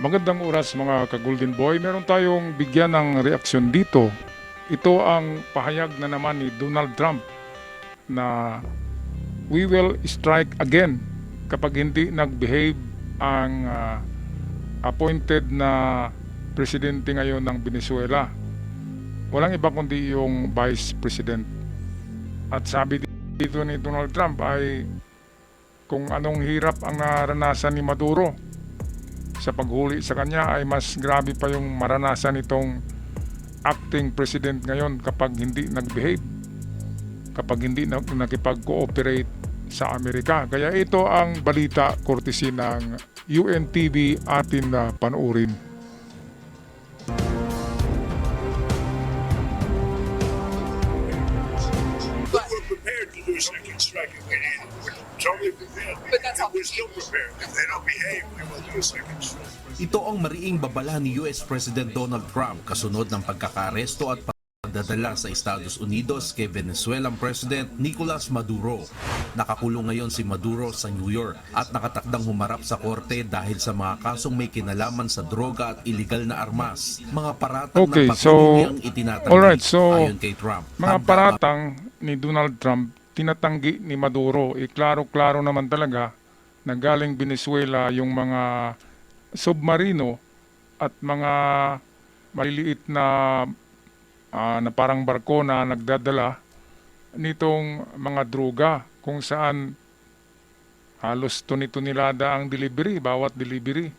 Magandang oras mga ka-Golden Boy. Meron tayong bigyan ng reaksyon dito. Ito ang pahayag na naman ni Donald Trump na we will strike again kapag hindi nag-behave ang appointed na presidente ngayon ng Venezuela. Walang iba kundi yung Vice President. At sabi dito ni Donald Trump ay kung anong hirap ang naranasan ni Maduro sa paghuli sa kanya ay mas grabe pa yung maranasan itong acting president ngayon kapag hindi nag-behave, kapag hindi nakipag-cooperate sa Amerika. Kaya ito ang balita courtesy ng UNTV atin na panoorin. But we're prepared to do second strike if we need it. We're totally prepared. But that's how- We're still prepared. If they don't behave, we will do a second strike. Ito ang mariing babala ni US President Donald Trump kasunod ng pagkakaresto at pagdadala sa Estados Unidos kay Venezuelan President Nicolas Maduro. Nakakulong ngayon si Maduro sa New York at nakatakdang humarap sa korte dahil sa mga kasong may kinalaman sa droga at iligal na armas. Mga paratang Okay, ng so, pagkulong ang itinatanggi alright, so, ayon kay Trump. Mga paratang ni Donald Trump, tinatanggi ni Maduro, klaro-klaro naman talaga na galing Venezuela yung mga submarino at mga maliliit na parang barko na nagdadala nitong mga droga kung saan halos tuni-tunilada ang delivery, bawat delivery.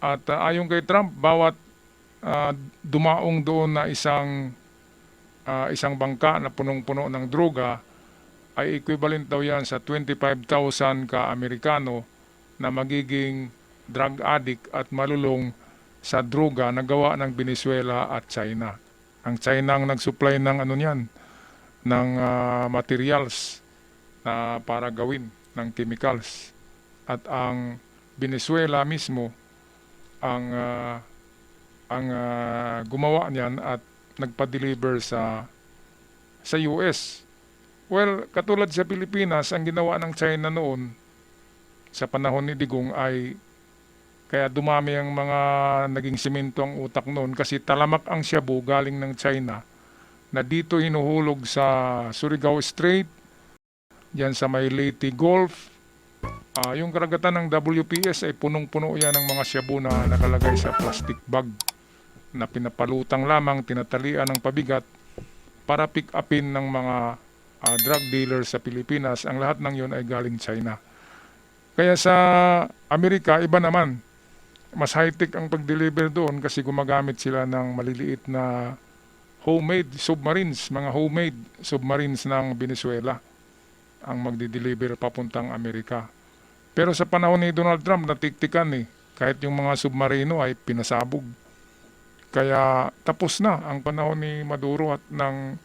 At ayon kay Trump, bawat dumaong doon na isang bangka na punong-puno ng droga ay equivalent daw yan sa 25,000 ka-Amerikano na magiging drug addict at malulong sa droga na gawa ng Venezuela at China. Ang China ang nag-supply ng ano niyan, ng materials na para gawin ng chemicals. At ang Venezuela mismo ang gumawa niyan at nagpa-deliver sa US. Well, katulad sa Pilipinas, ang ginawa ng China noon sa panahon ni Digong ay kaya dumami ang mga naging simento ang utak noon kasi talamak ang shabu galing ng China na dito hinuhulog sa Surigao Strait, diyan sa may Leyte Gulf. Yung karagatan ng WPS ay punong-puno yan ng mga shabu na nakalagay sa plastic bag na pinapalutang lamang, tinatalian ng pabigat para pick upin ng mga drug dealers sa Pilipinas. Ang lahat ng yun ay galing China. Kaya sa Amerika, iba naman. Mas high-tech ang pag-deliver doon kasi gumagamit sila ng maliliit na homemade submarines, mga homemade submarines ng Venezuela ang magdi-deliver papuntang Amerika. Pero sa panahon ni Donald Trump, natiktikan kahit yung mga submarino ay pinasabog. Kaya tapos na ang panahon ni Maduro at ng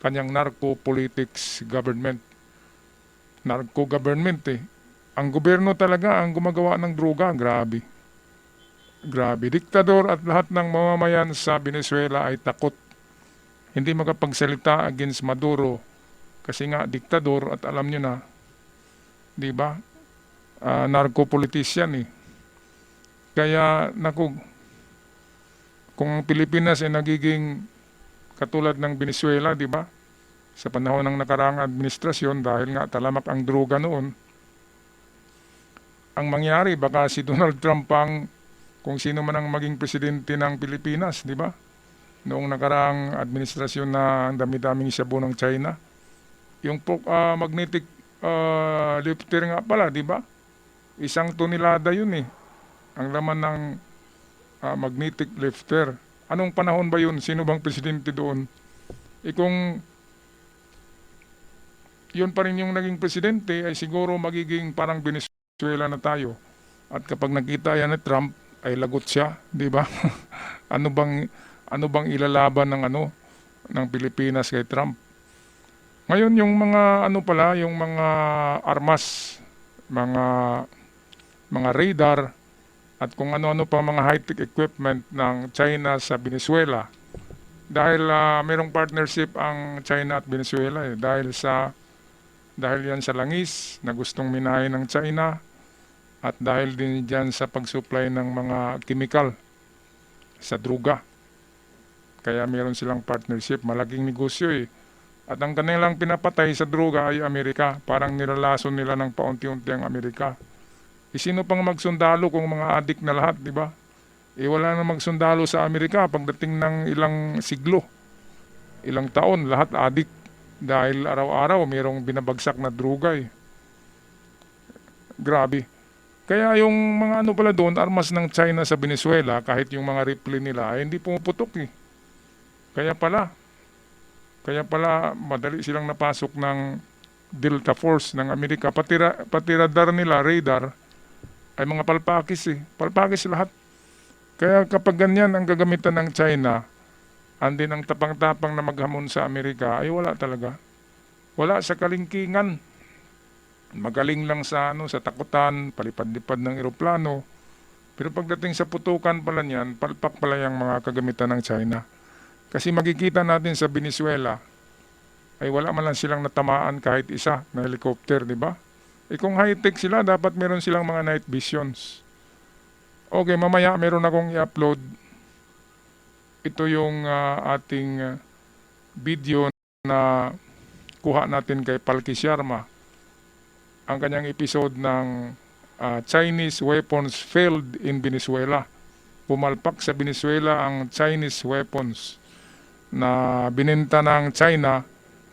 kanyang narco-politics government. Narco-government Ang gobyerno talaga ang gumagawa ng droga, grabe. Grabe. Diktador at lahat ng mamamayan sa Venezuela ay takot. Hindi makapagsalita against Maduro kasi nga diktador at alam nyo na, di ba? Narco-politician Kaya, kung ang Pilipinas ay nagiging katulad ng Venezuela, di ba? Sa panahon ng nakaraang administrasyon dahil nga talamak ang droga noon, ang mangyari baka si Donald Trump ang kung sino man ang maging presidente ng Pilipinas, di ba? Noong nakaraang administrasyon na ang dami-daming shabu ng China. Yung magnetic lifter nga pala, di ba? 1 tonelada yun ang laman ng magnetic lifter. Anong panahon ba yun? Sino bang presidente doon? Kung yun pa rin yung naging presidente, ay siguro magiging parang Venezuela na tayo. At kapag nakita yan ni Trump, ay lagot siya, di ba? ano bang ilalaban ng Pilipinas kay Trump? Ngayon yung mga yung mga armas, mga radar at kung ano-ano pa mga high-tech equipment ng China sa Venezuela. Dahil mayroong partnership ang China at Venezuela dahil yan sa langis na gustong minahin ng China at dahil din dyan sa pag-supply ng mga chemical sa druga. Kaya meron silang partnership, malaking negosyo eh. At ang kanilang pinapatay sa druga ay Amerika, parang nilalason nila ng paunti-unti ang Amerika. Sino pang magsundalo kung mga adik na lahat, di ba? Wala na magsundalo sa Amerika pagdating ng ilang siglo, ilang taon, lahat adik. Dahil araw-araw mayroong binabagsak na druga eh. Grabe. Kaya yung mga ano pala doon, armas ng China sa Venezuela, kahit yung mga rifle nila, ay hindi pumuputok eh. Kaya pala madali silang napasok ng Delta Force ng Amerika. Pati radar nila, radar, ay mga palpakis eh. Palpakis lahat. Kaya kapag ganyan ang gagamitan ng China, andin ang tapang-tapang na maghamon sa Amerika, ay wala talaga. Wala sa kalingkingan. Magaling lang sa sa takutan, palipad-lipad ng eroplano. Pero pagdating sa putukan pala niyan, palpak pala yung mga kagamitan ng China. Kasi makikita natin sa Venezuela, ay wala man lang silang natamaan kahit isa na helicopter, di ba? Kung high-tech sila, dapat meron silang mga night visions. Okay, mamaya meron akong i-upload. Ito yung ating video na kuha natin kay Palki Sharma. Ang kanyang episode ng Chinese weapons failed in Venezuela. Pumalpak sa Venezuela ang Chinese weapons na binenta ng China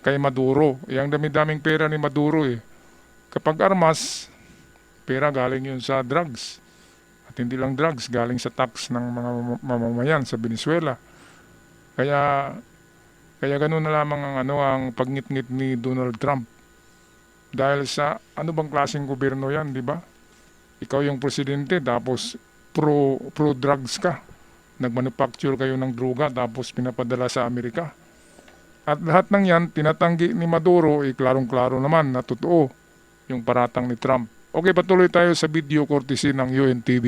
kay Maduro. Yang dami-daming pera ni Maduro eh. Kapag armas, pera galing yun sa drugs. At hindi lang drugs, galing sa tax ng mga mamamayan sa Venezuela. Kaya ganun na lamang ang pagngit-ngit ni Donald Trump. Dahil sa ano bang klaseng gobyerno yan, di ba? Ikaw yung presidente tapos pro drugs ka. Nagmanufacture kayo ng druga tapos pinapadala sa Amerika. At lahat ng yan, tinatanggi ni Maduro, klarong-klaro naman na totoo yung paratang ni Trump. Okay, patuloy tayo sa video courtesy ng UNTV.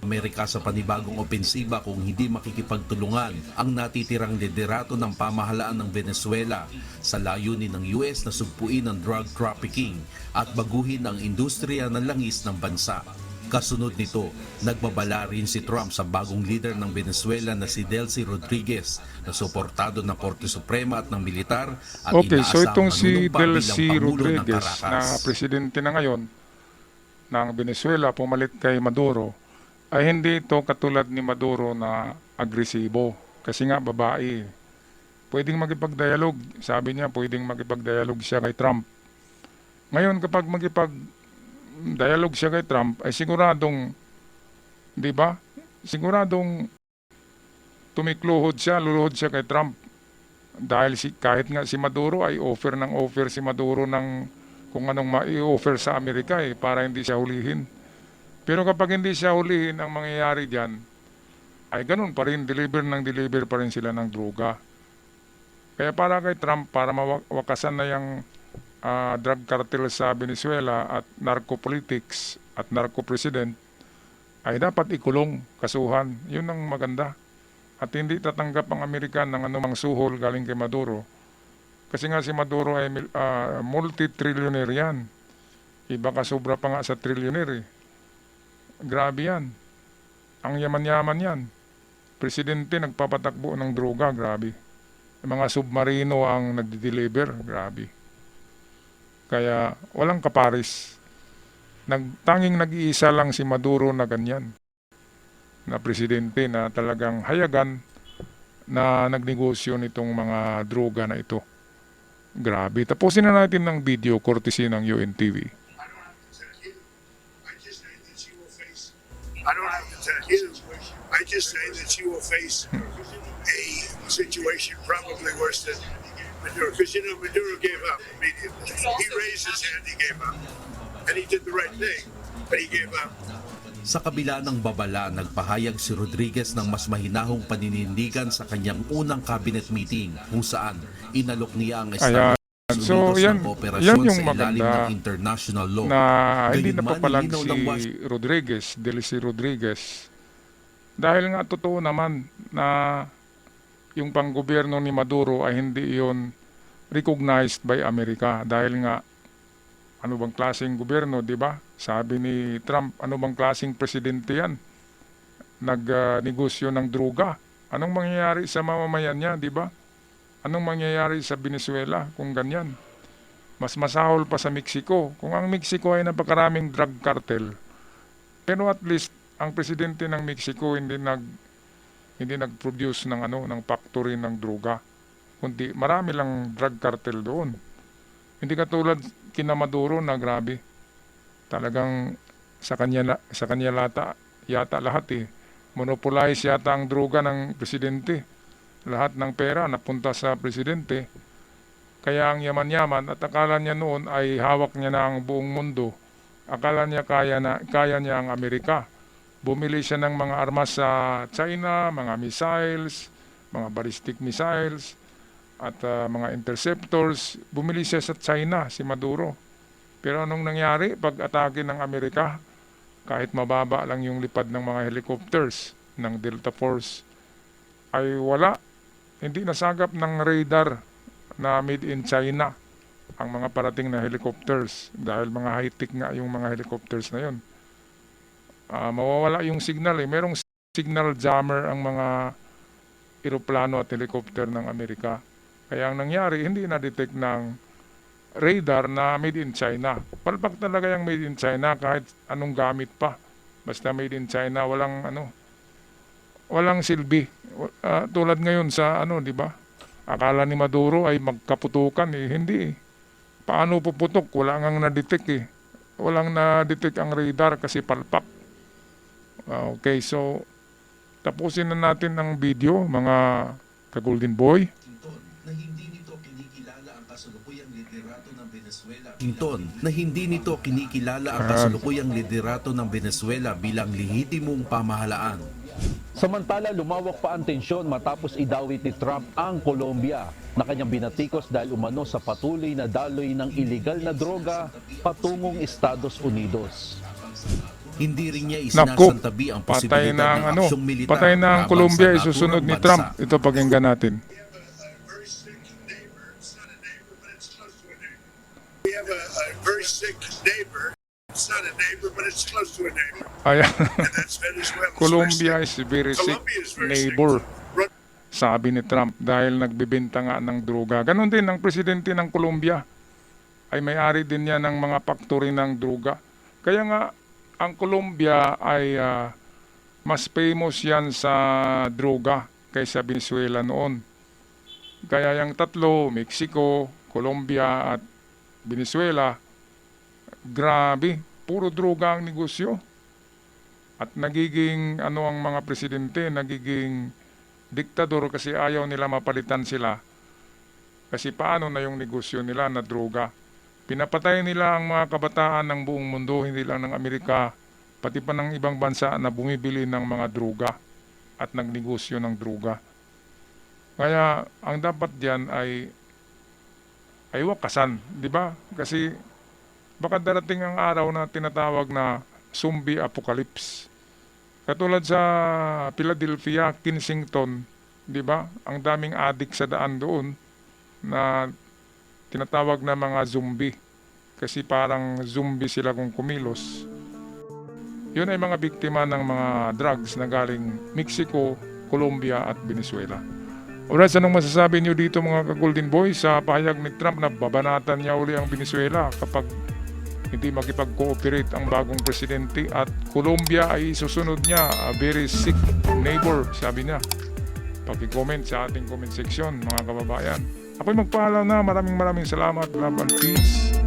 Amerika sa panibagong opensiba kung hindi makikipagtulungan ang natitirang liderato ng pamahalaan ng Venezuela sa layunin ng US na sugpuin ang drug trafficking at baguhin ang industriya ng langis ng bansa. Kasunod nito, nagbabala rin si Trump sa bagong leader ng Venezuela na si Delcy Rodriguez na suportado ng Korte Suprema at ng militar at Okay, so itong si manunumpa bilang Delcy Pangulo ng Rodriguez Caracas. na presidente na ngayon ng Venezuela, pumalit kay Maduro, ay hindi ito katulad ni Maduro na agresibo. Kasi nga babae. Pwedeng makipag-dialog. Sabi niya, pwedeng makipag-dialog siya kay Trump. Ngayon, kapag makipag-dialog siya kay Trump, ay siguradong, di ba? Siguradong luluhod siya kay Trump. Dahil kahit nga si Maduro ay offer si Maduro ng kung anong mai-offer sa Amerika para hindi siya hulihin. Pero kapag hindi siya hulihin, ang mangyayari dyan, ay ganun pa rin, deliver pa rin sila ng droga. Kaya para kay Trump, para mawakasan na yung drug cartel sa Venezuela at narco-politics at narco-president, ay dapat ikulong, kasuhan. Yun ang maganda. At hindi tatanggap ang Amerikan ng anumang suhol galing kay Maduro. Kasi nga si Maduro ay multi-trillionaire yan. Iba ka sobra pa nga sa trillionaire eh. Grabe yan. Ang yaman-yaman yan. Presidente nagpapatakbo ng droga, grabe. Mga submarino ang nagdi-deliver, grabe. Kaya walang kaparis. Tanging nag-iisa lang si Maduro na ganyan. Na presidente na talagang hayagan na nagnegosyo nitong mga droga na ito. Grabe. Tapusin na natin ng video courtesy ng UNTV. I don't have to tell you. I just say that you will face a situation probably worse than Maduro. Because, Maduro gave up immediately. He raised his hand, he gave up. And he did the right thing, but he gave up. Sa kabila ng babala, nagpahayag si Rodriguez ng mas mahinahong paninindigan sa kanyang unang cabinet meeting kung saan inalok niya ang Estados So, Unidos yan ng kooperasyon yung sa ilalim maganda ng international law. na hindi Gayunman, napapalag nilinaw ng si Delcy Rodriguez. Dahil nga totoo naman na yung panggobyerno ni Maduro ay hindi yon recognized by America. Dahil nga Ano bang klaseng gobyerno, di ba? Sabi ni Trump, ano bang klaseng presidente yan? Nagnegosyo ng droga. Anong mangyayari sa mamamayan niya, di ba? Anong mangyayari sa Venezuela kung ganyan? Mas masahol pa sa Mexico. Kung ang Mexico ay napakaraming drug cartel, pero at least ang presidente ng Mexico hindi nag-produce ng ng factory ng droga. Kundi marami lang drug cartel doon. Hindi katulad kina Maduro na grabe. Talagang sa kanya yata lahat eh. Monopolize yata ang droga ng presidente. Lahat ng pera napunta sa presidente. Kaya ang yaman-yaman at akala niya noon ay hawak niya na ang buong mundo. Akala niya kaya niya ang Amerika. Bumili siya ng mga armas sa China, mga missiles, mga ballistic missiles, at mga interceptors. Bumili siya sa China, si Maduro. Pero anong nangyari pag atake ng Amerika? Kahit mababa lang yung lipad ng mga helicopters ng Delta Force, ay wala. Hindi nasagap ng radar na made in China ang mga parating na helicopters dahil mga high-tech nga yung mga helicopters na yun. Mawawala yung signal eh. Merong signal jammer ang mga eroplano at helicopter ng Amerika. Kaya ang nangyari, hindi na-detect ng radar na made in China. Palpak talaga yung made in China kahit anong gamit pa. Basta made in China, walang silbi. Tulad ngayon sa di ba? Akala ni Maduro ay magkaputukan eh. Hindi eh. Paano puputok? Wala ngang na-detect eh. Walang na-detect ang radar kasi palpak. Okay, so tapusin na natin ang video, mga ka-Golden Boy. Na hindi nito kinikilala ang kasalukuyang liderato ng Venezuela. Clinton, na hindi nito kinikilala ang kasalukuyang liderato ng Venezuela bilang lehitimong pamahalaan. Samantala, lumawak pa ang tensyon matapos idawit ni Trump ang Colombia na kanyang binatikos dahil umano sa patuloy na daloy ng iligal na droga patungong Estados Unidos. Hindi rin niya Naku, isinasantabi ang patay posibilidad na ang ng aksyong militar patay na ang laban Colombia sa isusunod ni naturang Trump. bansa. Ito pakinggan natin. We have a very sick neighbor. It's not a neighbor, but it's close to a neighbor. Ayan. And that's Venezuela. Colombia is very sick Colombia is very neighbor, sick. sabi ni Trump, dahil nagbibenta nga ng droga. Ganon din ang presidente ng Colombia. Ay may-ari din niya ng mga factory ng droga. Kaya nga, ang Colombia ay mas famous yan sa droga kaysa Venezuela noon. Kaya yung tatlo, Mexico, Colombia at Venezuela, grabe, puro droga ang negosyo. At nagiging ang mga presidente, nagiging diktador kasi ayaw nila mapalitan sila. Kasi paano na yung negosyo nila na droga? Pinapatay nila ang mga kabataan ng buong mundo, hindi lang ng Amerika, pati pa ng ibang bansa na bumibili ng mga droga at nagnegosyo ng droga. Kaya ang dapat diyan ay wakasan, di ba? Kasi baka darating ang araw na tinatawag na zombie apocalypse. Katulad sa Philadelphia, Kensington, di ba? Ang daming adik sa daan doon na tinatawag na mga zombie. Kasi parang zombie sila kung kumilos. Yun ay mga biktima ng mga drugs na galing Mexico, Colombia at Venezuela. Alright, anong masasabi niyo dito mga ka-Golden Boy sa pahayag ni Trump na babanatan niya uli ang Venezuela kapag hindi makipag-cooperate ang bagong presidente at Colombia ay susunod niya, a very sick neighbor, sabi niya. Paki-comment sa ating comment section mga kababayan. Ako'y magpaalam na, maraming salamat, love and peace.